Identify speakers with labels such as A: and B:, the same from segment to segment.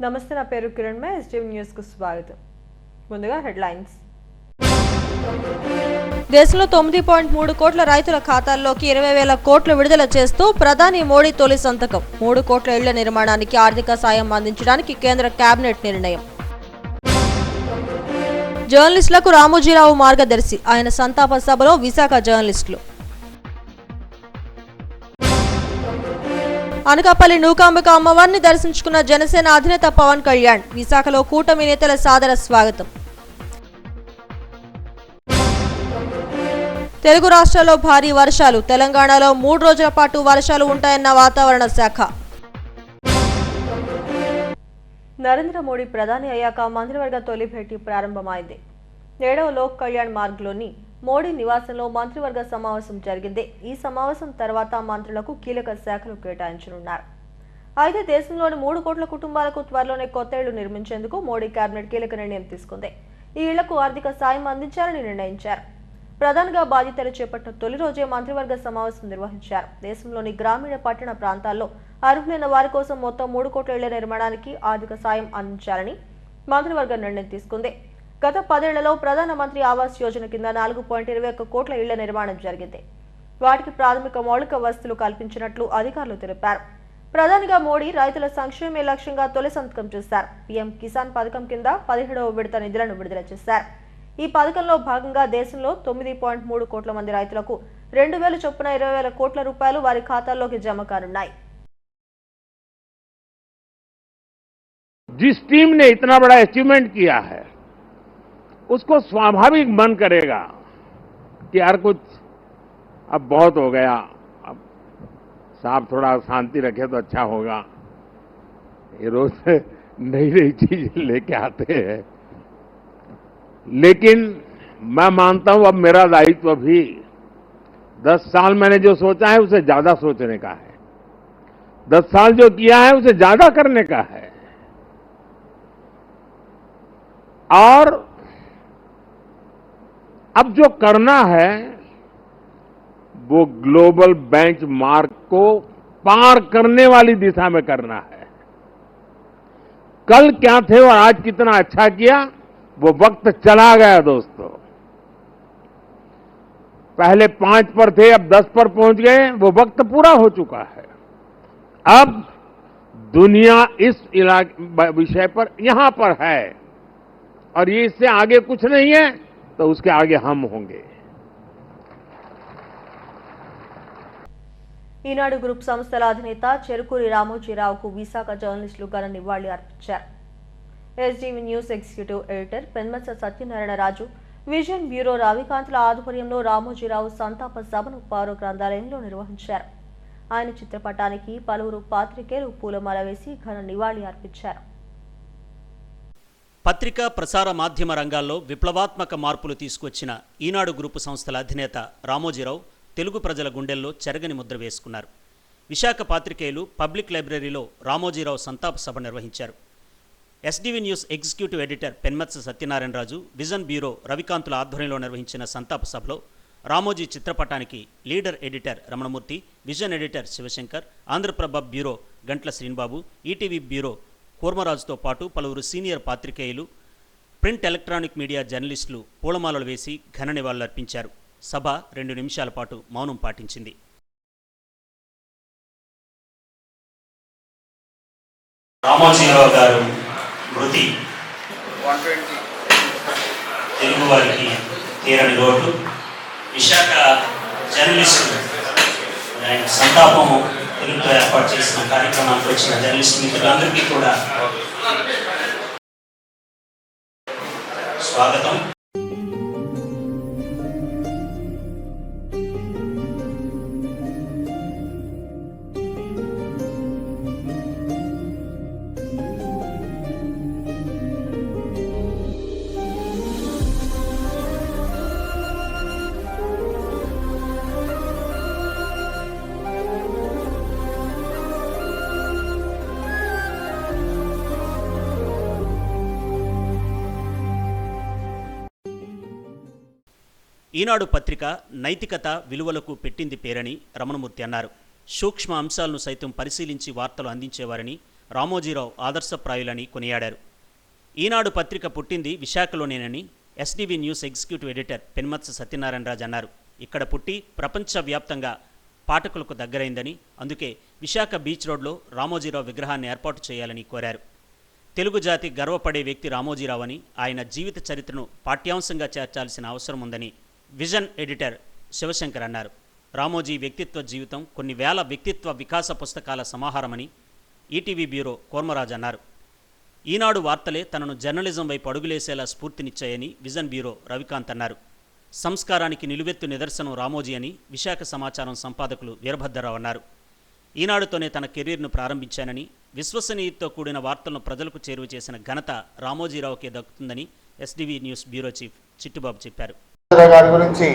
A: నమస్తే, నా పేరు కిరణ్ మే. ఎస్టీవీ న్యూస్ కు స్వాగతం. ముందుగా హెడ్లైన్స్. దేశంలో 9.3 కోట్ల రైతుల ఖాతాల్లోకి 20,000 కోట్లు విడుదల చేస్తూ ప్రధాని మోడీ తొలి సంతకం. 3 కోట్ల ఇళ్ల నిర్మాణానికి ఆర్థిక సాయం అందించడానికి కేంద్ర కేబినెట్ నిర్ణయం. జర్నలిస్టులకు రామోజీరావు మార్గదర్శి, ఆయన సంతాప సభలో విశాఖ జర్నలిస్టులు. అనకాపల్లి నూకాంబిక అమ్మవారిని దర్శించుకున్న జనసేన అధినేత పవన్ కళ్యాణ్. విశాఖలో కూటమి నేతల సాదర స్వాగతం. తెలుగు రాష్ట్రాల్లో భారీ వర్షాలు, తెలంగాణలో 3 రోజుల పాటు వర్షాలు ఉంటాయన్న వాతావరణ శాఖ. నరేంద్ర మోడీ ప్రధాని అయ్యాక మంత్రివర్గ తొలి భేటీ ప్రారంభమైంది. 7వ లోక్ కళ్యాణ్ మార్గ్లోని మోడీ నివాసంలో మంత్రివర్గ సమావేశం జరిగింది. ఈ సమావేశం తర్వాత మంత్రులకు కీలక శాఖలు కేటాయించనున్నారు. అయితే దేశంలోని 3 కోట్ల కుటుంబాలకు త్వరలోనే కొత్త ఇళ్లు నిర్మించేందుకు మోడీ కేబినెట్ కీలక నిర్ణయం తీసుకుంది. ఈ ఇళ్లకు ఆర్థిక సాయం అందించాలని నిర్ణయించారు. ప్రధానిగా బాధ్యతలు చేపట్టిన తొలి రోజే మంత్రివర్గ సమావేశం నిర్వహించారు. దేశంలోని గ్రామీణ పట్టణ ప్రాంతాల్లో అర్హులైన వారి కోసం మొత్తం 3 కోట్ల ఇళ్ల నిర్మాణానికి ఆర్థిక సాయం అందించాలని మంత్రివర్గం నిర్ణయం తీసుకుంది. గత 10 ఏళ్లలో ప్రధానమంత్రి ఆవాస్ యోజన కింద 4.21 కోట్ల ఇళ్ల నిర్మాణం జరిగింది. వాటికి ప్రాథమిక మౌలిక వసతులు కల్పించినట్లు అధికారులు తెలిపారు. ప్రధానిగా మోడీ రైతుల సంక్షేమే లక్ష్యంగా తొలి సంతకం చేశారు. పీఎం కిసాన్ పథకం కింద 17వ విడత నిధులను విడుదల చేశారు. ఈ పథకంలో భాగంగా దేశంలో 9.3 కోట్ల మంది రైతులకు 2,000 చొప్పున 20,000 కోట్ల రూపాయలు వారి ఖాతాల్లోకి జమ కానున్నాయి.
B: जिस टीम ने इतना बड़ा अचीवमेंट किया है उसको स्वाभाविक मन करेगा कि यार कुछ अब बहुत हो गया, अब साहब थोड़ा शांति रखे तो अच्छा होगा। ये रोज नई नई चीज लेके आते हैं, लेकिन मैं मानता हूं अब मेरा दायित्व भी 10 साल मैंने जो सोचा है उसे ज्यादा सोचने का है, 10 साल जो किया है उसे ज्यादा करने का है। और अब जो करना है वो ग्लोबल बेंचमार्क को पार करने वाली दिशा में करना है। कल क्या थे और आज कितना अच्छा किया वो वक्त चला गया दोस्तों। पहले 5 पर थे, अब 10 पर पहुंच गए, वो वक्त पूरा हो चुका है। अब दुनिया इस विषय पर यहां पर है और ये इससे आगे कुछ नहीं है, तो उसके आगे हम होंगे।
A: ఈనాడు గ్రూప్ సంస్థల అధినేత చెరుకూరి రామోజీరావుకు విశాఖ జర్నలిస్టులు ఘన నివాళి అర్పించారు. STV news executive editor Penmatsa Satyanarayana Raju, vision bureau రవికాంత్ల ఆధ్వర్యంలో రామోజీరావు సంతాప సభను పౌర గ్రంథాలయంలో నిర్వహించారు. ఆయన చిత్రపటానికి పలువురు పాత్రికేయులు పూలమాల వేసి ఘన నివాళి అర్పించారు.
C: పత్రికా ప్రసార మాధ్యమ రంగాల్లో విప్లవాత్మక మార్పులు తీసుకొచ్చిన ఈనాడు గ్రూపు సంస్థల అధినేత రామోజీరావు తెలుగు ప్రజల గుండెల్లో చెరగని ముద్ర వేసుకున్నారు. విశాఖ పాత్రికేయులు పబ్లిక్ లైబ్రరీలో రామోజీరావు సంతాప సభ నిర్వహించారు. STV news executive editor Penmatsa Satyanarayana Raju, vision bureau రవికాంతుల ఆధ్వర్యంలో నిర్వహించిన సంతాప సభలో రామోజీ చిత్రపటానికి leader editor Ramanamurthy, vision editor Sivasankar, Andhra Prabha bureau Gantla Srinibabu, ETV bureau కూర్మరాజుతో పాటు పలువురు సీనియర్ పాత్రికేయులు, ప్రింట్ ఎలక్ట్రానిక్ మీడియా జర్నలిస్టులు పూలమాలలు వేసి ఘన నివాళులర్పించారు. సభ 2 నిమిషాల పాటు మౌనం పాటించింది.
D: రామోజీరావు గారు మృతి తెలుగు వారికి తీరని లోటు. విశాఖ జర్నలిస్టులు ఆయన సంతాపం తెలుగులో ఏర్పాటు చేసిన కార్యక్రమానికి వచ్చిన జర్నలిస్ట్ మిత్రులందరికీ కూడా స్వాగతం.
C: ఈనాడు పత్రిక నైతికత విలువలకు పెట్టింది పేరని రమణమూర్తి అన్నారు. సూక్ష్మ అంశాలను సైతం పరిశీలించి వార్తలు అందించేవారని రామోజీరావు ఆదర్శప్రాయులని కొనియాడారు. ఈనాడు పత్రిక పుట్టింది విశాఖలోనేనని STV news executive editor Penmatsa Satyanarayanaraju అన్నారు. ఇక్కడ పుట్టి ప్రపంచవ్యాప్తంగా పాఠకులకు దగ్గరైందని, అందుకే విశాఖ బీచ్ రోడ్లో రామోజీరావు విగ్రహాన్ని ఏర్పాటు చేయాలని కోరారు. తెలుగు జాతి గర్వపడే వ్యక్తి రామోజీరావు అని, ఆయన జీవిత చరిత్రను పాఠ్యాంశంగా చేర్చాల్సిన అవసరం ఉందని విజన్ ఎడిటర్ శివశంకర్ అన్నారు. రామోజీ వ్యక్తిత్వ జీవితం కొన్ని వేల వ్యక్తిత్వ వికాస పుస్తకాల సమాహారమని ఈటీవీ బ్యూరో కోర్మరాజు అన్నారు. ఈనాడు వార్తలే తనను జర్నలిజం వైపు అడుగులేసేలా స్ఫూర్తినిచ్చాయని విజన్ బ్యూరో రవికాంత్ అన్నారు. సంస్కారానికి నిలువెత్తు నిదర్శనం రామోజీ అని విశాఖ సమాచారం సంపాదకులు వీరభద్రరావు అన్నారు. ఈనాడుతోనే తన కెరీర్ను ప్రారంభించానని, విశ్వసనీయతతో కూడిన వార్తలను ప్రజలకు చేరువ చేసిన ఘనత రామోజీరావుకే దక్కుతుందని SDV news bureau chief Chittubabu చెప్పారు.
E: గారి గురించి,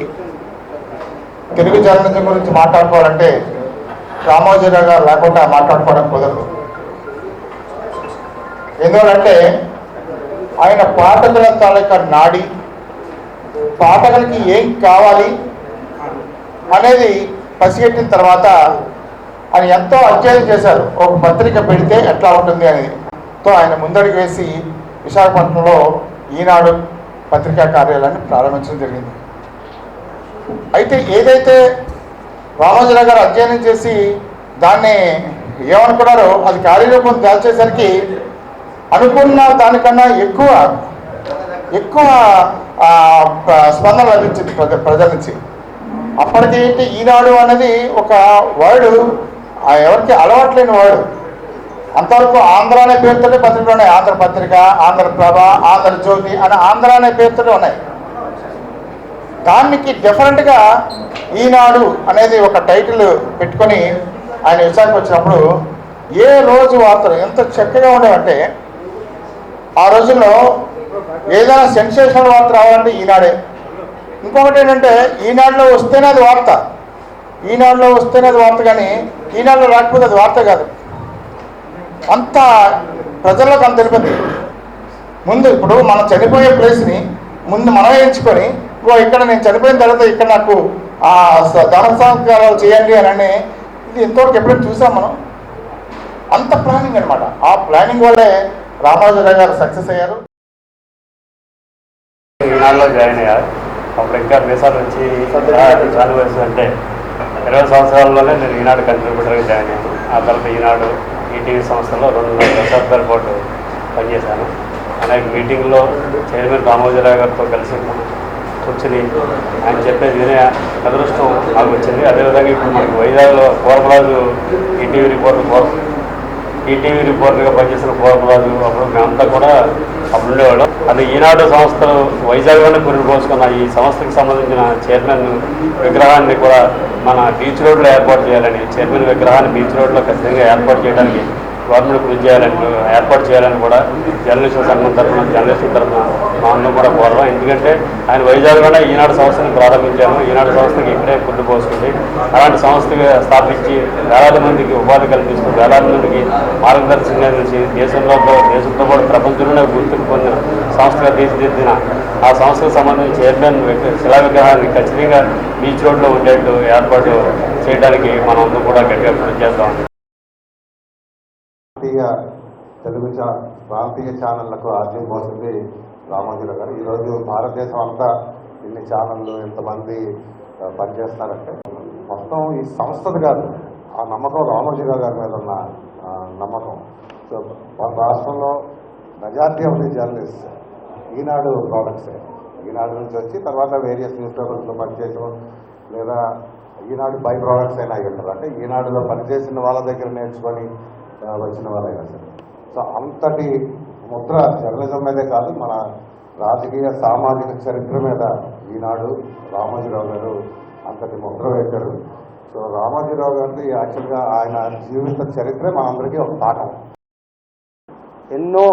E: తెలుగు జర్నలిజం గురించి మాట్లాడుకోవాలంటే రామోజీరావు గారు లేకుండా మాట్లాడుకోవడం కుదరదు. ఎందుకంటే ఆయన పాఠకుల తాలూకా నాడి, పాఠకులకి ఏం కావాలి అనేది పసిగట్టిన తర్వాత ఆయన ఎంతో అధ్యయనం చేశారు. ఒక పత్రిక పెడితే ఎట్లా ఉంటుంది అనేది ఆయన ముందడుగు వేసి విశాఖపట్నంలో ఈనాడు పత్రికా కార్యాలయాన్ని ప్రారంభించడం జరిగింది. అయితే ఏదైతే రామోజీరావు గారు అధ్యయనం చేసి దాన్ని ఏమనుకున్నారో అది కార్యరూపం దాల్చేసరికి అనుకున్న దానికన్నా ఎక్కువ స్పందన లభించింది ప్రజల నుంచి. అప్పటికి ఈనాడు అనేది ఒక వర్డ్ ఎవరికి అలవాట్లేని వర్డ్. అంతవరకు ఆంధ్ర అనే పేరుతోనే పత్రికలు ఉన్నాయి. ఆంధ్రపత్రిక, ఆంధ్రప్రభ, ఆంధ్రజ్యోతి అని ఆంధ్ర అనే పేరుతోనే ఉన్నాయి. దానికి డిఫరెంట్గా ఈనాడు అనేది ఒక టైటిల్ పెట్టుకొని ఆయన విశాఖ వచ్చినప్పుడు ఏ రోజు వార్తలు ఎంత చక్కగా ఉండేవంటే, ఆ రోజుల్లో ఏదైనా సెన్సేషనల్ వార్త రావాలంటే ఈనాడే. ఇంకొకటి ఏంటంటే ఈనాడులో వస్తేనే అది వార్త, ఈనాడులో వస్తేనే అది వార్త, కానీ ఈనాడులో రాకపోతే అది వార్త కాదు. అంత ప్రజల్లోకి అంత తెలిపింది. ముందు ఇప్పుడు మనం చనిపోయే ప్లేస్ని ముందు మనమే ఎంచుకొని, ఇక్కడ నేను చనిపోయిన తర్వాత ఇక్కడ నాకు దాన సంస్కారాలు చేయండి అని, ఇది ఇంతవరకు ఎప్పుడైనా చూసాం మనం. అంత ప్లానింగ్ అనమాట. ఆ ప్లానింగ్ వల్లే రామోజీరావు గారు సక్సెస్ అయ్యారు.
F: ఈనాడులో జాయిన్ అయ్యారు. అప్పుడు ఇంకా దేశాల నుంచి చాలా వయసు అంటే 20 సంవత్సరాల్లోనే నేను ఈనాడు కంట్రిబ్యూటర్గా జాయిన్ అయ్యాను. ఆ తర్వాత ఈనాడు ఈటీవీ సంస్థలో 2 దశాబ్దాల పాటు పనిచేశాను. అనేక మీటింగ్లో చైర్మన్ రామోజీరావు గారితో కలిసి కూర్చుని ఆయన చెప్పేది వినే అదృష్టం నాకు వచ్చింది. అదేవిధంగా ఇప్పుడు మనకు వైజాగ్లో కోరమరాజు ఈటీవీ రిపోర్టర్గా పనిచేసిన కోరమరాజు, అప్పుడు మేమంతా కూడా అప్పుడు ఉండేవాళ్ళం. అది ఈనాడు సంస్థలు వైజాగ్లోనే పురిపోసుకున్న ఈ సంస్థకి సంబంధించిన చైర్మన్ విగ్రహాన్ని కూడా మన బీచ్ రోడ్లో ఏర్పాటు చేయాలని, చైర్మన్ విగ్రహాన్ని బీచ్ రోడ్లో ఖచ్చితంగా ఏర్పాటు చేయడానికి గవర్నమెంట్ కృషి చేయాలని, ఏర్పాటు చేయాలని కూడా జర్నలిస్టుల సంఘం తరఫున, జర్నలిస్టుల తరఫున మా అందరం కూడా కోరడం. ఎందుకంటే ఆయన వైజాగ్లోనే ఈనాడు సంస్థను ప్రారంభించాను. ఈనాడు సంస్థకి ఇక్కడే పుట్టు పోసుకుంది. అలాంటి సంస్థగా స్థాపించి వేలాది మందికి ఉపాధి కల్పిస్తూ, వేలాది మందికి మార్గదర్శకంగా నిలిచి దేశంతో పాటు ప్రపంచంలోనే గుర్తింపు పొందిన సంస్థగా తీర్చిదిద్దిన ఆ సంస్థకు సంబంధించిన చైర్మన్ శిలా విగ్రహాన్ని ఖచ్చితంగా బీచ్ రోడ్లో ఉండేట్టు ఏర్పాటు చేయడానికి మనం అందరూ కూడా గట్టిగా కృషి చేద్దాం.
E: తెలుగు ప్రాంతీయ ఛానళ్లకు ఆద్యం పోసింది రామోజీరావు గారు. ఈరోజు భారతదేశం అంతా ఇన్ని ఛానళ్ళు, ఇంతమంది పనిచేస్తున్నారంటే మొత్తం ఈ సంస్థది కాదు, ఆ నమ్మకం రామోజీరావు గారి మీద ఉన్న నమ్మకం. సో మన రాష్ట్రంలో మెజారిటీ ఆఫ్ ది జర్నలిస్ట్ ఈనాడు ప్రోడక్ట్సే. ఈనాడు నుంచి వచ్చి తర్వాత వేరియస్ న్యూస్ పేపర్స్లో పనిచేయడం, లేదా ఈనాడు బై ప్రోడక్ట్స్ అయినా అయి ఉంటారు. అంటే ఈనాడులో పనిచేసిన వాళ్ళ దగ్గర నేర్చుకొని వచ్చిన వాళ్ళైనా సరే. సో అంతటి ముద్ర జర్నలిజం మీదే కాదు, మన రాజకీయ సామాజిక చరిత్ర మీద ఈనాడు రామోజీరావు గారు అంతటి ముద్ర వేశారు. సో రామోజీరావు గారిది యాక్చువల్గా ఆయన జీవిత చరిత్రే మనందరికీ ఒక పాఠం.
G: ఎన్నో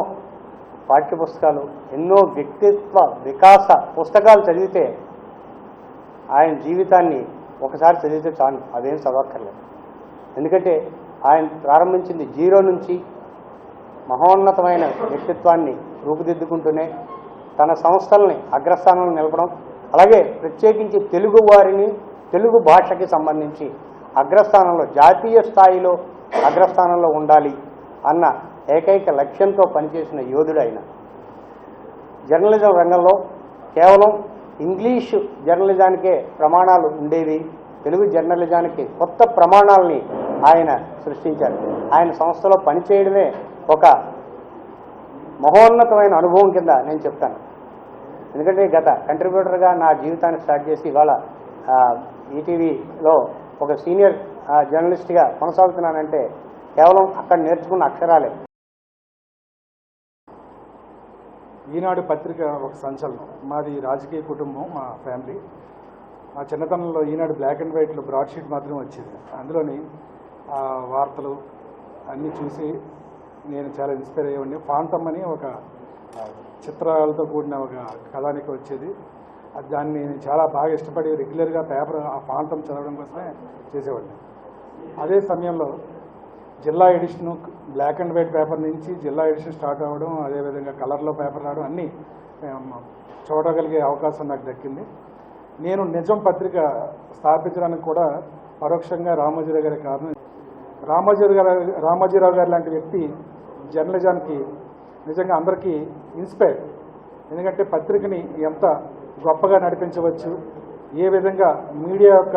G: పాఠ్యపుస్తకాలు, ఎన్నో వ్యక్తిత్వ వికాస పుస్తకాలు చదివితే ఆయన జీవితాన్ని ఒకసారి చదివితే చాలు, అదేం చదవక్కర్లేదు. ఎందుకంటే ఆయన ప్రారంభించింది 0 నుంచి మహోన్నతమైన వ్యక్తిత్వాన్ని రూపుదిద్దుకుంటూనే తన సంస్థల్ని అగ్రస్థానంలో నిలపడం, అలాగే ప్రత్యేకించి తెలుగు వారిని, తెలుగు భాషకి సంబంధించి అగ్రస్థానంలో, జాతీయ స్థాయిలో అగ్రస్థానంలో ఉండాలి అన్న ఏకైక లక్ష్యంతో పనిచేసిన యోధుడు ఆయన. జర్నలిజం రంగంలో కేవలం ఇంగ్లీషు జర్నలిజానికే ప్రమాణాలు ఉండేవి. తెలుగు జర్నలిజానికి కొత్త ప్రమాణాలని ఆయన సృష్టించారు. ఆయన సంస్థలో పనిచేయడమే ఒక మహోన్నతమైన అనుభవం కింద నేను చెప్తాను. ఎందుకంటే గత కంట్రిబ్యూటర్గా నా జీవితాన్ని స్టార్ట్ చేసి ఇవాళ ఈటీవీలో ఒక సీనియర్ జర్నలిస్ట్గా కొనసాగుతున్నానంటే కేవలం అక్కడ నేర్చుకున్న అక్షరాలే.
H: ఈనాడు పత్రిక ఒక సంచలనం. మాది రాజకీయ కుటుంబం, మా ఫ్యామిలీ. మా చిన్నతనంలో ఈనాడు బ్లాక్ అండ్ వైట్లో బ్రాడ్షీట్ మాత్రం వచ్చేది. అందులోని వార్తలు అన్నీ చూసి నేను చాలా ఇన్స్పైర్ అయ్యేవాడిని. ఫాంటమ్ అని ఒక చిత్రాలతో కూడిన ఒక కథానిక వచ్చేది. దాన్ని నేను చాలా బాగా ఇష్టపడి రెగ్యులర్గా పేపర్ ఆ ఫాంటమ్ చదవడం కోసమే చేసేవాడిని. అదే సమయంలో జిల్లా edition black and white paper నుంచి జిల్లా ఎడిషన్ స్టార్ట్ అవ్వడం, అదేవిధంగా కలర్లో పేపర్ రావడం అన్నీ చూడగలిగే అవకాశం నాకు దక్కింది. నేను నిజం పత్రిక స్థాపించడానికి కూడా పరోక్షంగా రామోజీరావు గారి కారణం. రామోజీరావు గారు లాంటి వ్యక్తి జర్నలిజానికి నిజంగా అందరికీ ఇన్స్పైర్. ఎందుకంటే పత్రికని ఎంత గొప్పగా నడిపించవచ్చు, ఏ విధంగా మీడియా యొక్క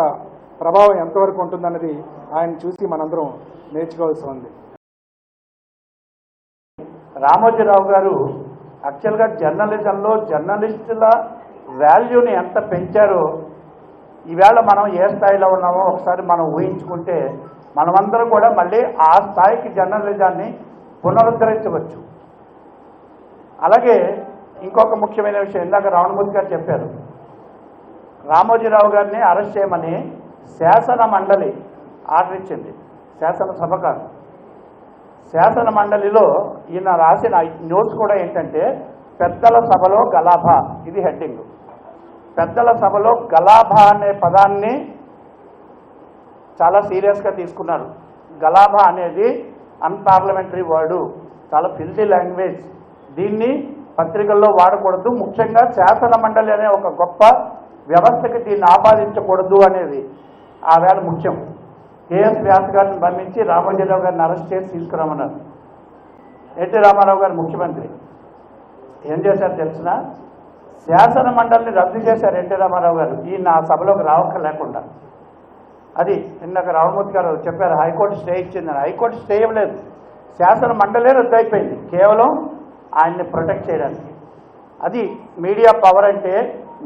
H: ప్రభావం ఎంతవరకు ఉంటుందన్నది ఆయన చూసి మనందరం నేర్చుకోవాల్సి ఉంది.
I: రామోజీరావు గారు యాక్చువల్గా జర్నలిజంలో జర్నలిస్టుల వాల్యూని ఎంత పెంచారో ఈవేళ మనం ఏ స్థాయిలో ఉన్నామో ఒకసారి మనం ఊహించుకుంటే మనమందరం కూడా మళ్ళీ ఆ స్థాయికి జర్నలిజాన్ని పునరుద్ధరించవచ్చు. అలాగే ఇంకొక ముఖ్యమైన విషయం, ఇందాక రావణమూర్తి గారు చెప్పారు, రామోజీరావు గారిని అరెస్ట్ చేయమని శాసన మండలి ఆర్డర్ ఇచ్చింది. శాసనసభ కాదు, శాసన మండలిలో ఈయన రాసిన నోట్స్ కూడా ఏంటంటే పెద్దల సభలో గలాభా, ఇది హెడ్డింగ్. పెద్దల సభలో గలాభా అనే పదాన్ని చాలా సీరియస్గా తీసుకున్నారు. గలాభా అనేది అన్పార్లమెంటరీ వర్డు, చాలా ఫిల్తీ లాంగ్వేజ్, దీన్ని పత్రికల్లో వాడకూడదు, ముఖ్యంగా శాసన మండలి అనే ఒక గొప్ప వ్యవస్థకి దీన్ని ఆపాదించకూడదు అనేది ఆ వేళ ముఖ్యం. కేఎస్ వ్యాస్ గారిని బంధించి రామోజీరావు గారిని అరెస్ట్ చేసి తీసుకురామన్నారు. ఎన్టీ రామారావు గారు ముఖ్యమంత్రి ఏం చేశారు తెలిసిన, శాసన మండలిని రద్దు చేశారు ఎన్టీ రామారావు గారు, ఈయన ఆ సభలోకి రావక్క లేకుండా. అది ఇందాక రామమూర్తి గారు చెప్పారు, హైకోర్టు స్టే ఇచ్చిందని. హైకోర్టు స్టే ఇవ్వలేదు, శాసన మండలే రద్దు అయిపోయింది కేవలం ఆయన్ని ప్రొటెక్ట్ చేయడానికి. అది మీడియా పవర్ అంటే.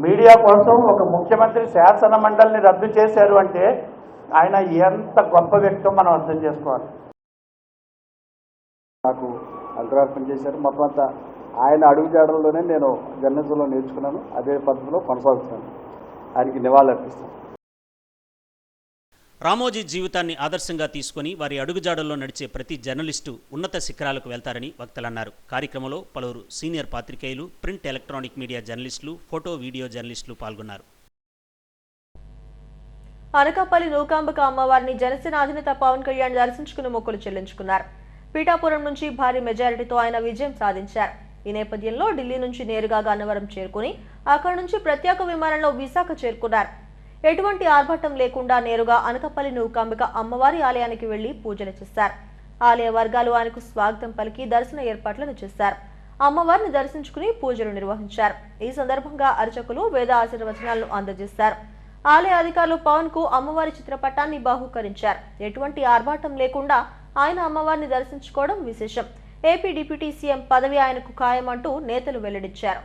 I: మీడియా కోసం ఒక ముఖ్యమంత్రి శాసన మండలిని రద్దు చేశారు అంటే ఆయన ఎంత గొప్ప వ్యక్తో మనం అర్థం చేసుకోవాలి.
H: నాకు అంతరార్పణ చేశారు. మొత్తం అంతా ఆయన అడుగుజాడల్లోనే నేను జర్నలిజంలో నేర్చుకున్నాను. అదే పద్ధతిలో కొనసాగుతున్నాను. ఆయనకి నివాళులు అర్పిస్తాను.
C: రామోజీ జీవితాన్ని ఆదర్శంగా తీసుకుని వారి అడుగుజాడల్లో నడిచే ప్రతి జర్నలిస్టు ఉన్నత శిఖరాలకు వెళ్తారని వక్తలన్నారు. కార్యక్రమంలో పలువురు సీనియర్ పాత్రికేయులు, ప్రింట్ ఎలక్ట్రానిక్ మీడియా జర్నలిస్టులు, ఫోటో వీడియో జర్నలిస్టులు పాల్గొన్నారు.
A: అనకాపల్లి నూకాంబిక అమ్మవారిని జనసేన అధినేత పవన్ కళ్యాణ్ దర్శించుకుని మొక్కులు చెల్లించుకున్నారు. పీఠాపురం నుంచి భారీ మెజారిటీతో ఆయన విజయం సాధించారు. ఈ నేపథ్యంలో ఢిల్లీ నుంచి నేరుగా గన్నవరం చేరుకుని అక్కడి నుంచి ప్రత్యేక విమానంలో విశాఖ చేరుకున్నారు. ఎటువంటి ఆర్భాటం లేకుండా నేరుగా అనకాపల్లి నూకాంబిక అమ్మవారి ఆలయానికి వెళ్లి పూజలు చేశారు. ఆలయ వర్గాలు ఆయనకు స్వాగతం పలికి దర్శన ఏర్పాట్లను చేశారు. అమ్మవారిని దర్శించుకుని పూజలు నిర్వహించారు. ఈ సందర్భంగా అర్చకులు వేద ఆశీర్వచనాలను అందజేశారు. ఆలయ అధికారులు పవన్ కు అమ్మవారి చిత్రపటాన్ని బహూకరించారు. ఎటువంటి ఆర్భాటం లేకుండా ఆయన అమ్మవారిని దర్శించుకోవడం విశేషం. ఏపీ డిప్యూటీ సీఎం పదవి ఆయనకు ఖాయమంటూ నేతలు వెల్లడించారు.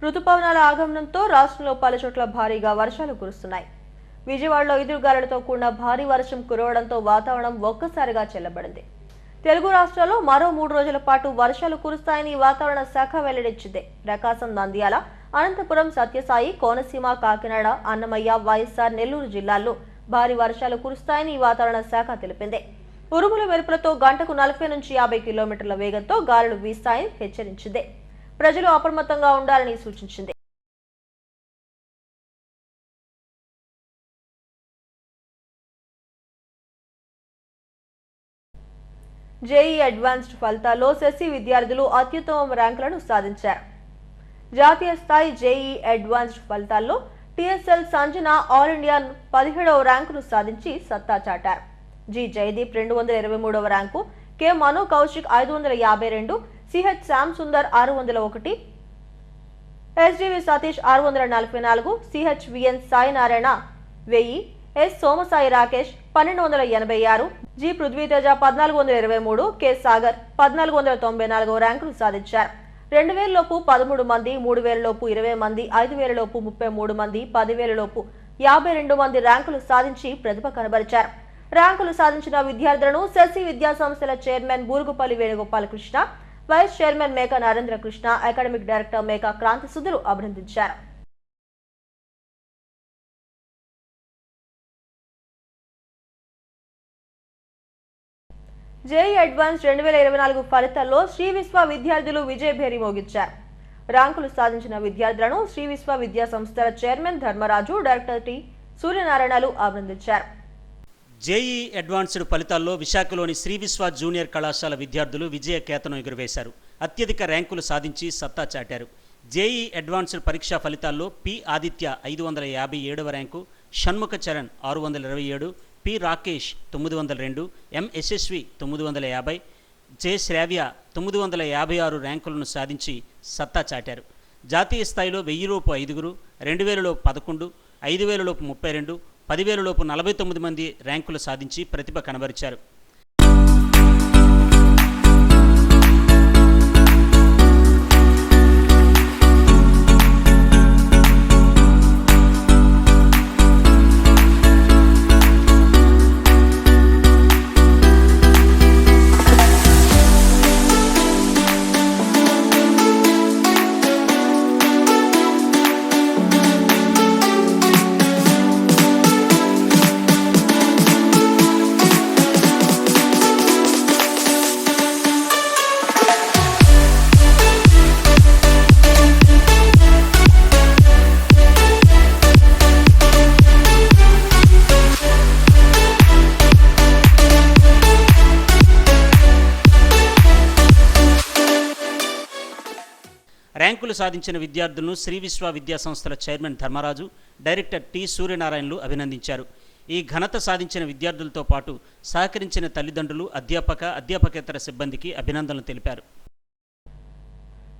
A: రుతుపవనాల ఆగమనంతో రాష్ట్రంలో పలుచోట్ల భారీగా వర్షాలు కురుస్తున్నాయి. విజయవాడలో ఎదురుగాలులతో కూడిన భారీ వర్షం కురవడంతో వాతావరణం ఒక్కసారిగా చల్లబడింది. తెలుగు రాష్ట్రాల్లో మరో 3 రోజుల పాటు వర్షాలు కురుస్తాయని వాతావరణ శాఖ వెల్లడించింది. ప్రకాశం, నంద్యాల, అనంతపురం, సత్యసాయి, కోనసీమ, కాకినాడ, అన్నమయ్య, వైఎస్ఆర్, నెల్లూరు జిల్లాల్లో భారీ వర్షాలు కురుస్తాయని వాతావరణ శాఖ తెలిపింది. ఉరుముల మెరుపులతో గంటకు 40 నుంచి 50 కిలోమీటర్ల వేగంతో గాలులు వీస్తాయని హెచ్చరించింది. ప్రజలు అప్రమత్తంగా ఉండాలని సూచించింది. జేఈ అడ్వాన్స్డ్ ఫలితాల్లో సెస్సీ విద్యార్థులు అత్యుత్తమ ర్యాంకులను సాధించారు. జాతీయ స్థాయి జేఈ అడ్వాన్స్డ్ ఫలితాల్లో టీఎస్ఎల్ సంజన ఆల్ ఇండియా 17వ ర్యాంకును సాధించి సత్తా చాటారు. జి జయదీప్ 223వ rank, K Manu Kaushik 552, CH Shyam Sundar 601, SDV Satish 644, CH VN Sainarayana 1000, S Somasai Rakesh 1286, G Prithviteja 1423, K Sagar 1494 ర్యాంకులు సాధించారు. 2000 లోపు 13 మంది, 3000 లోపు 20 మంది, 5000 లోపు 33 మంది, 10000 లోపు 52 మంది ర్యాంకులు సాధించి ప్రతిభ కనబరిచారు. ర్యాంకులు సాధించిన విద్యార్థులను సెస్సీ విద్యా సంస్థల chairman Burugupalli Venugopala Krishna, vice chairman Meka Narendra Krishna, academic director Meka Kranthi సుధులు అభినందించారు. జేఈ అడ్వాన్స్ 2024 ఫలితాల్లో శ్రీ విశ్వ విద్యార్థులు విజయభేరి మోగించారు. ర్యాంకులు సాధించిన విద్యార్థులను శ్రీ విశ్వ విద్యా సంస్థల చైర్మన్ ధర్మరాజు, డైరెక్టర్ టి సూర్యనారాయణలు అభినందించారు.
C: జేఈ అడ్వాన్స్డ్ ఫలితాల్లో విశాఖలోని శ్రీ విశ్వ జూనియర్ కళాశాల విద్యార్థులు విజయ కేతనం ఎగురవేశారు. అత్యధిక ర్యాంకులు సాధించి సత్తా చాటారు. జేఈ అడ్వాన్స్డ్ పరీక్షా ఫలితాల్లో పి ఆదిత్య 557వ rank, Shanmukha Charan 627, P Rakesh 902, M Yashasvi 950, J Sravya 956 ర్యాంకులను సాధించి సత్తా చాటారు. జాతీయ స్థాయిలో 1000 లోపు 5, 2000 లోపు 11, 5000 లోపు 32, 10000 లోపు 49 మంది ర్యాంకులు సాధించి ప్రతిభ కనబరిచారు. ర్యాంకులు సాధించిన విద్యార్థులను శ్రీ విశ్వ విద్యా సంస్థల చైర్మన్ ధర్మరాజు, డైరెక్టర్ టి సూర్యనారాయణలు అభినందించారు. ఈ ఘనత సాధించిన విద్యార్థులతో పాటు సహకరించిన తల్లిదండ్రులు, అధ్యాపకేతర సిబ్బందికి అభినందనలు తెలిపారు.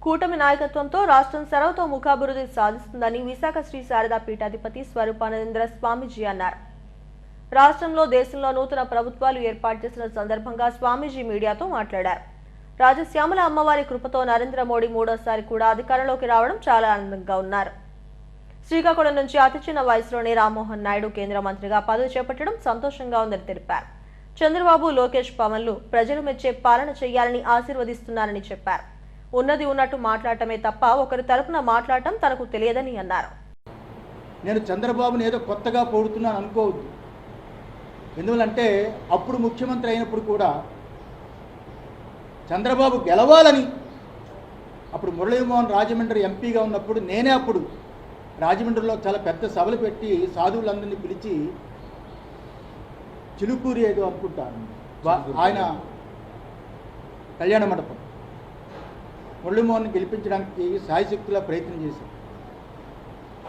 A: కూటమి నాయకత్వంతో రాష్ట్రం సర్వతోముఖాభివృద్ధి సాధిస్తుందని విశాఖ శ్రీ శారదా పీఠాధిపతి స్వరూపానందేంద్ర స్వామీజీ అన్నారు. రాష్ట్రంలో, దేశంలో నూతన ప్రభుత్వాలు ఏర్పాటు చేసిన సందర్భంగా స్వామీజీ మీడియాతో మాట్లాడారు. రాజశ్యామల అమ్మవారి కృపతో నరేంద్ర మోడీ 3వసారి కూడా అధికారంలోకి రావడం చాలా ఆనందంగా ఉన్నారు. శ్రీకాకుళం నుంచి అతి చిన్న వయసులోనే రామ్మోహన్ నాయుడు కేంద్ర మంత్రిగా పదవి చేపట్టడం సంతోషంగా ఉందని తెలిపారు. చంద్రబాబు, లోకేష్, పవన్లు ప్రజలు మెచ్చే పాలన చేయాలని ఆశీర్వదిస్తున్నారని చెప్పారు. ఉన్నది ఉన్నట్టు మాట్లాడటమే తప్ప ఒకరి తరపున మాట్లాడటం తనకు తెలియదని అన్నారు.
J: నేను చంద్రబాబుని ఏదో కొత్తగా పొగుడుతున్నాను అనుకోవద్దు. ఎందువల్లంటే అప్పుడు ముఖ్యమంత్రి అయినప్పుడు కూడా చంద్రబాబు గెలవాలని, అప్పుడు మురళీమోహన్ రాజమండ్రి ఎంపీగా ఉన్నప్పుడు నేనే అప్పుడు రాజమండ్రిలో చాలా పెద్ద సభలు పెట్టి సాధువులందరినీ పిలిచి, చిలుకూరి ఏదో అనుకుంటాను ఆయన కళ్యాణ మండపం, మురళీమోహన్ గెలిపించడానికి సాయశక్తిలా ప్రయత్నం చేశాను.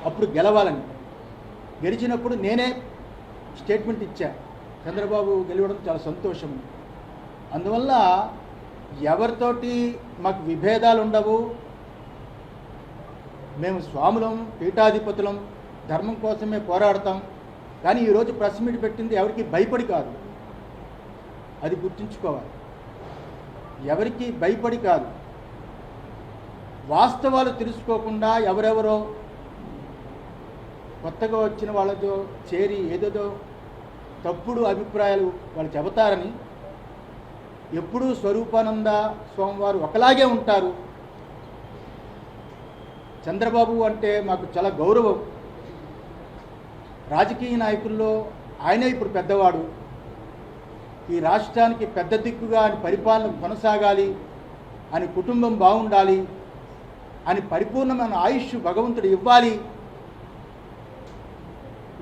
J: అప్పుడు గెలవాలని, గెలిచినప్పుడు నేనే స్టేట్మెంట్ ఇచ్చా, చంద్రబాబు గెలవడం చాలా సంతోషం. అందువల్ల ఎవరితోటి మాకు విభేదాలు ఉండవు. మేము స్వాములం, పీఠాధిపతులం, ధర్మం కోసమే పోరాడతాం. కానీ ఈరోజు ప్రెస్ మీట్ పెట్టింది ఎవరికి భయపడి కాదు, అది గుర్తుంచుకోవాలి. ఎవరికి భయపడి కాదు. వాస్తవాలు తెలుసుకోకుండా ఎవరెవరో కొత్తగా వచ్చిన వాళ్ళతో చేరి ఏదేదో తప్పుడు అభిప్రాయాలు వాళ్ళు చెబుతారని, ఎప్పుడూ స్వరూపానంద స్వామివారు ఒకలాగే ఉంటారు. చంద్రబాబు అంటే మాకు చాలా గౌరవం. రాజకీయ నాయకుల్లో ఆయనే ఇప్పుడు పెద్దవాడు. ఈ రాష్ట్రానికి పెద్ద దిక్కుగా అని పరిపాలన కొనసాగాలి అని, కుటుంబం బాగుండాలి అని, పరిపూర్ణమైన ఆయుష్ భగవంతుడు ఇవ్వాలి.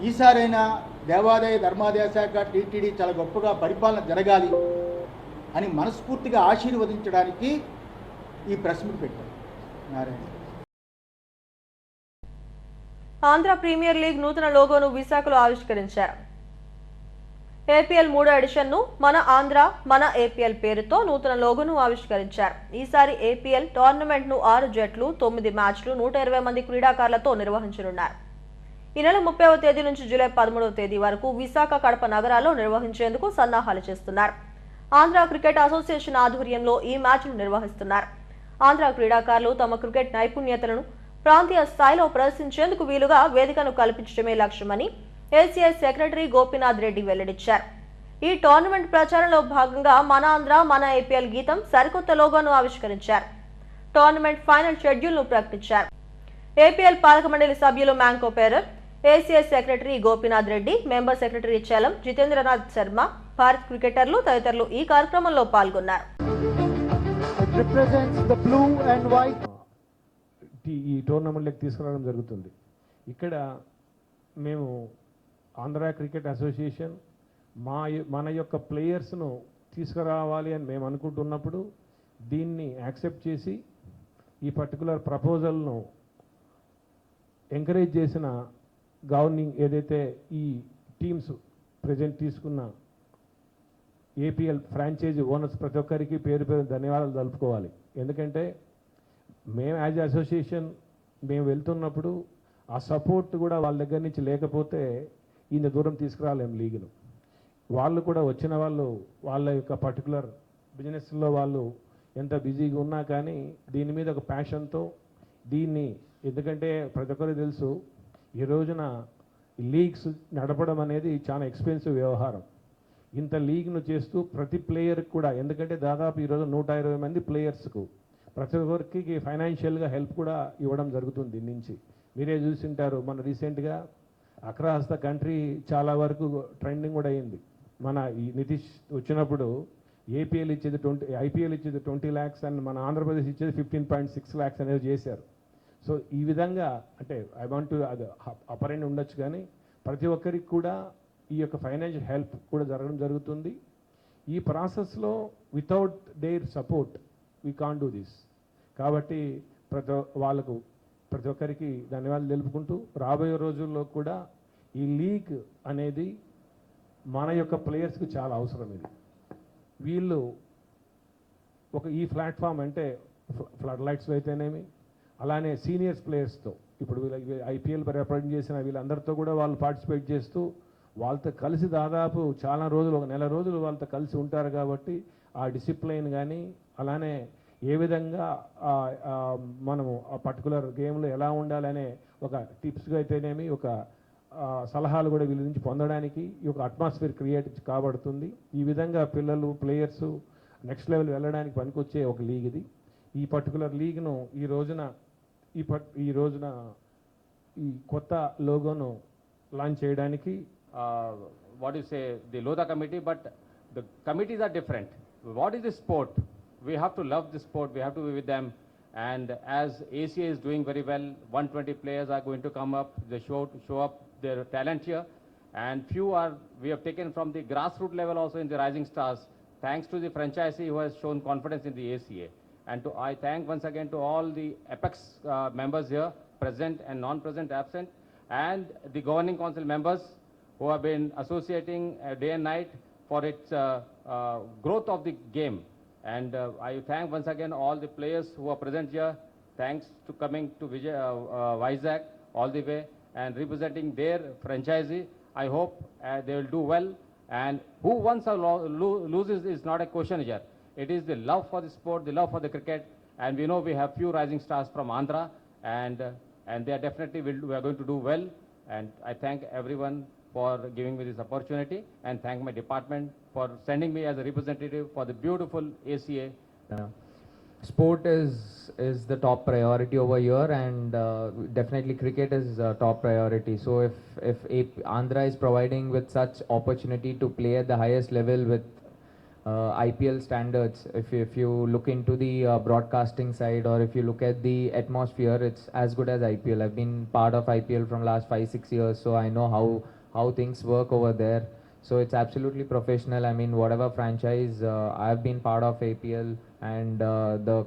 J: ఈసారైనా దేవాదాయ ధర్మాదాయ శాఖ టీటీడీ చాలా గొప్పగా పరిపాలన జరగాలి అని మనస్ఫూర్తిగా ఆశీర్వదించడానికి ఈ ప్రెస్ మీట్ పెట్టారు. నారాయణ.
A: ఆంధ్ర ప్రీమియర్ లీగ్ నూతన లోగోను విశాఖలో ఆవిష్కరించారు. ఏపీఎల్ 3వ ఎడిషన్ను మన ఆంధ్ర మన ఏపీఎల్ పేరుతో నూతన లోగోను ఆవిష్కరించారు. ఈసారి ఏపీఎల్ టోర్నమెంట్ను 6 జట్లు 9 మ్యాచ్లు 120 మంది క్రీడాకారులతో నిర్వహించనున్నారు. ఈ నెల 30వ తేదీ నుంచి జూలై 13వ తేదీ వరకు విశాఖ, కడప నగరాల్లో నిర్వహించేందుకు సన్నాహాలు చేస్తున్నారు. ఆంధ్ర క్రికెట్ అసోసియేషన్ ఆధ్వర్యంలో ఈ మ్యాచ్ను నిర్వహిస్తున్నారు. ఆంధ్ర క్రీడాకారులు తమ క్రికెట్ నైపుణ్యతలను ప్రాంతీయ స్థాయిలో ప్రదర్శించేందుకు వీలుగా వేదికను కల్పించడమే లక్ష్యమని ఏసీఐ సెక్రటరీ గోపీనాథ్ రెడ్డి వెల్లడించారు. ఈ టోర్నమెంట్ ప్రచారంలో భాగంగా మన ఆంధ్ర మన ఏపీఎల్ గీతం సరికొత్త లోగోను ఆవిష్కరించారు. టోర్నమెంట్ ఫైనల్ షెడ్యూల్ను ప్రకటించారు. ఏపీఎల్ పాలక మండలి సభ్యులు మ్యాంకో పేరర్, ACI secretary Gopinath Reddy, member secretary Chalam, Jitendranath Sharma, Bharat క్రికెటర్లు తదితరులు ఈ కార్యక్రమంలో పాల్గొన్నారు.
K: ఈ టోర్నమెంట్లోకి తీసుకురావడం జరుగుతుంది. ఇక్కడ మేము ఆంధ్ర క్రికెట్ అసోసియేషన్ మన యొక్క ప్లేయర్స్ను తీసుకురావాలి అని మేము అనుకుంటున్నప్పుడు దీన్ని యాక్సెప్ట్ చేసి ఈ పర్టికులర్ ప్రపోజల్ను ఎంకరేజ్ చేసిన గవర్నింగ్ ఏదైతే ఈ టీమ్స్ ప్రజెంట్ తీసుకున్న ఏపీఎల్ ఫ్రాంచైజీ ఓనర్స్ ప్రతి ఒక్కరికి పేరు పేరు ధన్యవాదాలు తెలుపుకోవాలి. ఎందుకంటే మేము యాజ్ అసోసియేషన్ మేము వెళ్తున్నప్పుడు ఆ సపోర్ట్ కూడా వాళ్ళ దగ్గర నుంచి లేకపోతే ఇంత దూరం తీసుకురాలేము లీగ్ను. వాళ్ళు కూడా వచ్చిన వాళ్ళు వాళ్ళ యొక్క పర్టికులర్ బిజినెస్లో వాళ్ళు ఎంత బిజీగా ఉన్నా కానీ దీని మీద ఒక ప్యాషన్తో దీన్ని, ఎందుకంటే ప్రతి ఒక్కరికి తెలుసు ఈ రోజున లీగ్స్ నడపడం అనేది చాలా ఎక్స్పెన్సివ్ వ్యవహారం. ఇంత లీగ్ను చేస్తూ ప్రతి ప్లేయర్కి కూడా, ఎందుకంటే దాదాపు ఈరోజు 120 మంది ప్లేయర్స్కు ప్రతి ఒక్కరికి ఫైనాన్షియల్గా హెల్ప్ కూడా ఇవ్వడం జరుగుతుంది. దీని నుంచి మీరే చూసింటారు, మన రీసెంట్గా అక్రాస్ ద కంట్రీ చాలా వరకు ట్రెండింగ్ కూడా అయింది. మన ఈ నితీష్ వచ్చినప్పుడు ఏపీఎల్ ఇచ్చేది ఐపీఎల్ ఇచ్చేది 20 lakhs అండ్ మన ఆంధ్రప్రదేశ్ ఇచ్చేది 15.6 lakhs అనేది చేశారు. సో ఈ విధంగా అంటే ఐ వాంట్ టు అది అపర్ ఎండ్ ఉండొచ్చు, కానీ ప్రతి ఒక్కరికి కూడా ఈ యొక్క ఫైనాన్షియల్ హెల్ప్ కూడా జరగడం జరుగుతుంది. ఈ ప్రాసెస్లో without their support we can't do this. కాబట్టి ప్రతి ఒక్కరికి ధన్యవాదాలు తెలుపుకుంటూ రాబోయే రోజుల్లో కూడా ఈ లీగ్ అనేది మన యొక్క ప్లేయర్స్కి చాలా అవసరం. ఇది వీళ్ళు ఈ ప్లాట్ఫామ్ అంటే ఫ్లడ్ లైట్స్లో అయితేనేమి, అలానే సీనియర్స్ ప్లేయర్స్తో ఇప్పుడు ఐపీఎల్ రిప్రజెంట్ చేసిన వీళ్ళందరితో కూడా వాళ్ళు పార్టిసిపేట్ చేస్తూ వాళ్ళతో కలిసి దాదాపు చాలా రోజులు, 1 నెల రోజులు వాళ్ళతో కలిసి ఉంటారు. కాబట్టి ఆ డిసిప్లైన్ కానీ, అలానే ఏ విధంగా మనము ఆ పర్టికులర్ గేమ్లో ఎలా ఉండాలనే ఒక టిప్స్గా అయితేనేమి, ఒక సలహాలు కూడా వీళ్ళ నుంచి పొందడానికి ఈ ఒక అట్మాస్ఫియర్ క్రియేట్ కాబడుతుంది. ఈ విధంగా పిల్లలు ప్లేయర్స్ నెక్స్ట్ లెవెల్ వెళ్ళడానికి పనికొచ్చే ఒక లీగ్ ఇది. ఈ పర్టికులర్ లీగ్ను ఈ రోజున ఈ కొత్త లోగోను లాంచ్ చేయడానికి
F: what you say, the Lodha committee, but the committees are different. What is the sport? We have to love the sport, we have to be with them, and as ACA is doing very well, 120 players are going to come up, they show up their talent here, and we have taken from the grassroots level also in the Rising Stars, thanks to the franchisee who has shown confidence in the ACA. And I thank once again to all the Apex members here, present and non-present, absent, and the governing council members who have been associating day and night for its growth of the game. And I thank once again all the players who are present here. Thanks to coming to Vizag all the way and representing their franchisee. I hope they will do well. And who wins or loses is not a question here. It is the love for the sport, the love for the cricket, And we know we have few rising stars from Andhra, and they are definitely we are going to do well. And I thank everyone for giving me this opportunity, and thank my department for sending me as a representative for the beautiful ACA.
L: Sport is the top priority over here, and definitely cricket is top priority. So if Andhra is providing with such opportunity to play at the highest level with IPL standards, if you look into the broadcasting side, or if you look at the atmosphere, it's as good as IPL. I've been part of IPL from last 5-6 years, so I know how things work over there. So it's absolutely professional. I mean, whatever franchise I've been part of APL, and the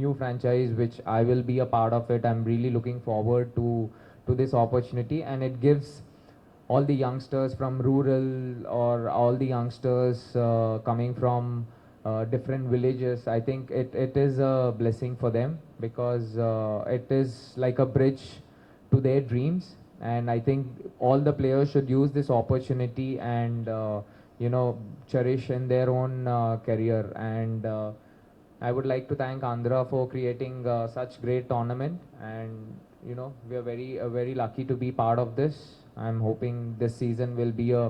L: new franchise which I will be a part of it, I'm really looking forward to this opportunity, and it gives all the youngsters from rural, or all the youngsters coming from different villages, I think it is a blessing for them, because it is like a bridge to their dreams. And I think all the players should use this opportunity and cherish in their own career. And I would like to thank Andhra for creating such great tournament, and we are very lucky to be part of this. I'm hoping this season will be a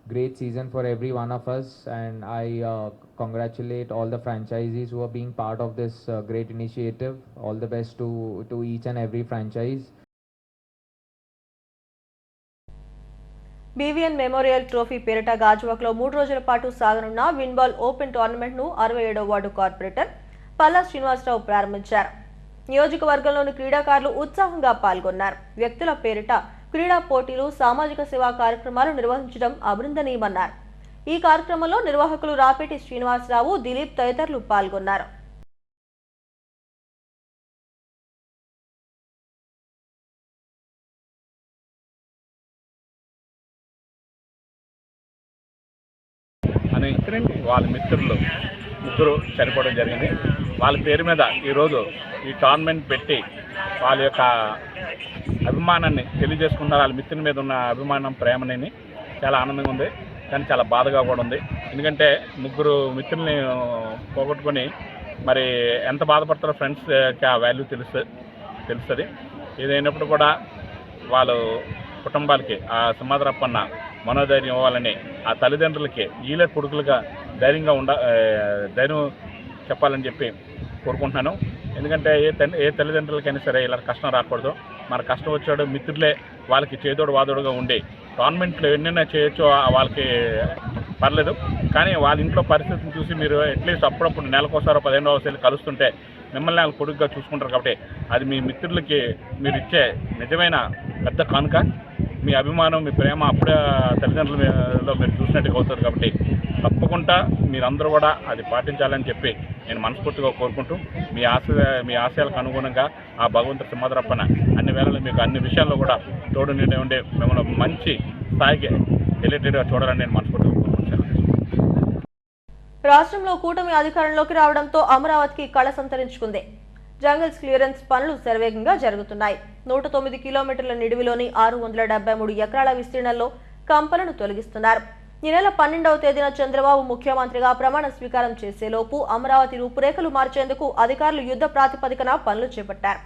L: great season for every one of us, and I congratulate all the franchisees who are being part of this great initiative. All the best to each and every franchise.
A: BVN memorial trophy పేరిట గాజువాకలో 3 రోజుల పాటు సాగనున్న విన్బాల్ open tournament ను 67వ ward corporator Palla Srinivasarao ప్రారంభించారు. నియోజకవర్గంలోని క్రీడాకారులు ఉత్సాహంగా పాల్గొన్నారు. వ్యక్తుల పేరిట క్రీడా పోటీలు, సామాజిక సేవా కార్యక్రమాలు నిర్వహించడం అభినందనీయమన్నారు. ఈ కార్యక్రమంలో నిర్వాహకులు రాపేటి శ్రీనివాసరావు, దిలీప్ తదితరులు పాల్గొన్నారు.
M: అని వాళ్ళ మిత్రులు ముగ్గురు చనిపోవడం జరిగింది. వాళ్ళ పేరు మీద ఈరోజు ఈ టోర్నమెంట్ పెట్టి వాళ్ళ యొక్క అభిమానాన్ని తెలియజేసుకున్నారు. వాళ్ళ మిత్రుల మీద ఉన్న అభిమానం, ప్రేమని చాలా ఆనందంగా ఉంది, కానీ చాలా బాధగా కూడా ఉంది. ఎందుకంటే ముగ్గురు మిత్రుల్ని పోగొట్టుకొని మరి ఎంత బాధపడతారో ఫ్రెండ్స్కి ఆ వాల్యూ తెలుస్తుంది. ఏదైనప్పుడు కూడా వాళ్ళు కుటుంబాలకి ఆ సింహాద్రప్పన్న మనోధైర్యం ఇవ్వాలని, ఆ తల్లిదండ్రులకి వీళ్ళే కొడుకులుగా ధైర్యం చెప్పాలని చెప్పి కోరుకుంటున్నాను. ఎందుకంటే ఏ తల్లిదండ్రులకైనా సరే ఇలా కష్టం రాకూడదు. మన కష్టం వచ్చాడు మిత్రులే వాళ్ళకి చేదోడు వాదోడుగా ఉండి టోర్నమెంట్లు ఎన్నైనా చేయొచ్చు, వాళ్ళకి పర్లేదు. కానీ వాళ్ళ ఇంట్లో పరిస్థితిని చూసి మీరు అట్లీస్ట్ అప్పుడప్పుడు నెలకోసారో 15 రోజులు కలుస్తుంటే మిమ్మల్ని వాళ్ళు కొడుకుగా చూసుకుంటారు. కాబట్టి అది మీ మిత్రులకి మీరు ఇచ్చే నిజమైన పెద్ద కానుక. మీ అభిమానం, మీ ప్రేమ అప్పుడే తల్లిదండ్రులలో మీరు చూసినట్టుగా అవుతుంది. కాబట్టి తప్పకుండా మీరందరూ కూడా అది పాటించాలని చెప్పి నేను మనస్ఫూర్తిగా కోరుకుంటూ, మీ ఆశయాలకు అనుగుణంగా ఆ భగవంతుడు సింహాద్రప్పన అన్ని వేళల్లో మీకు అన్ని విషయాల్లో కూడా తోడు నీడే ఉండే మిమ్మల్ని మంచి స్థాయికి రిలేటెడ్గా చూడాలని నేను మనస్ఫూర్తిగా కోరుకుంటున్నాను.
A: రాష్ట్రంలో కూటమి అధికారంలోకి రావడంతో అమరావతికి కళ సంతరించుకుంది. జంగల్స్ క్లియరెన్స్ పనులు శరవేగంగా జరుగుతున్నాయి. 109 కిలోమీటర్ల నిడివిలోని 673 ఎకరాల విస్తీర్ణంలో కంపలను తొలగిస్తున్నారు. ఈ నెల 12వ తేదీన చంద్రబాబు ముఖ్యమంత్రిగా ప్రమాణ స్వీకారం చేసేలోపు అమరావతి రూపురేఖలు మార్చేందుకు అధికారులు యుద్ధ ప్రాతిపదికన పనులు చేపట్టారు.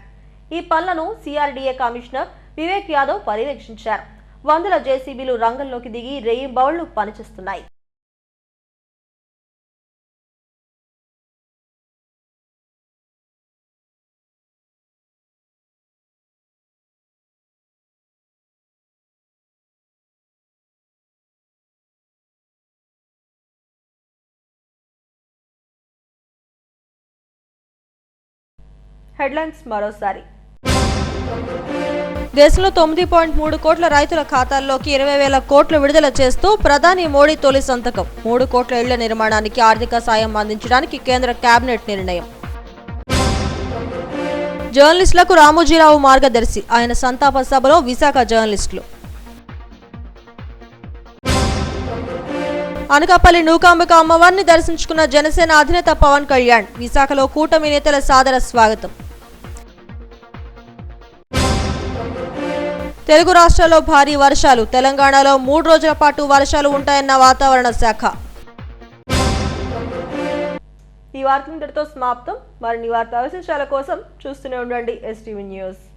A: ఈ పనులను సిఆర్డీఏ కమిషనర్ వివేక్ యాదవ్ పర్యవేక్షించారు. వందల జేసీబీలు రంగంలోకి దిగి రేయింబవళ్లు పనిచేస్తున్నాయి. హెడ్లైన్స్ మరోసారి. దేశంలో 9.3 కోట్ల రైతుల ఖాతాల్లోకి 20,000 కోట్లు విడుదల చేస్తూ ప్రధాని మోడీ తొలి సంతకం. 3 కోట్ల ఇళ్ల నిర్మాణానికి ఆర్థిక సాయం అందించడానికి కేంద్ర కేబినెట్ నిర్ణయం. జర్నలిస్టులకు రామోజీరావు మార్గదర్శి, ఆయన సంతాప సభలో విశాఖ జర్నలిస్టులు. అనకాపల్లి నూకాంబిక అమ్మవారిని దర్శించుకున్న జనసేన అధినేత పవన్ కళ్యాణ్. విశాఖలో కూటమి నేతల సాదర స్వాగతం. తెలుగు రాష్ట్రాల్లో భారీ వర్షాలు. తెలంగాణలో 3 రోజుల పాటు వర్షాలు ఉంటాయన్న వాతావరణ శాఖ. ఈ వార్త ఇంతటితో సమాప్తం. మరిన్ని వార్తా విశేషాల కోసం చూస్తూనే ఉండండి STV న్యూస్.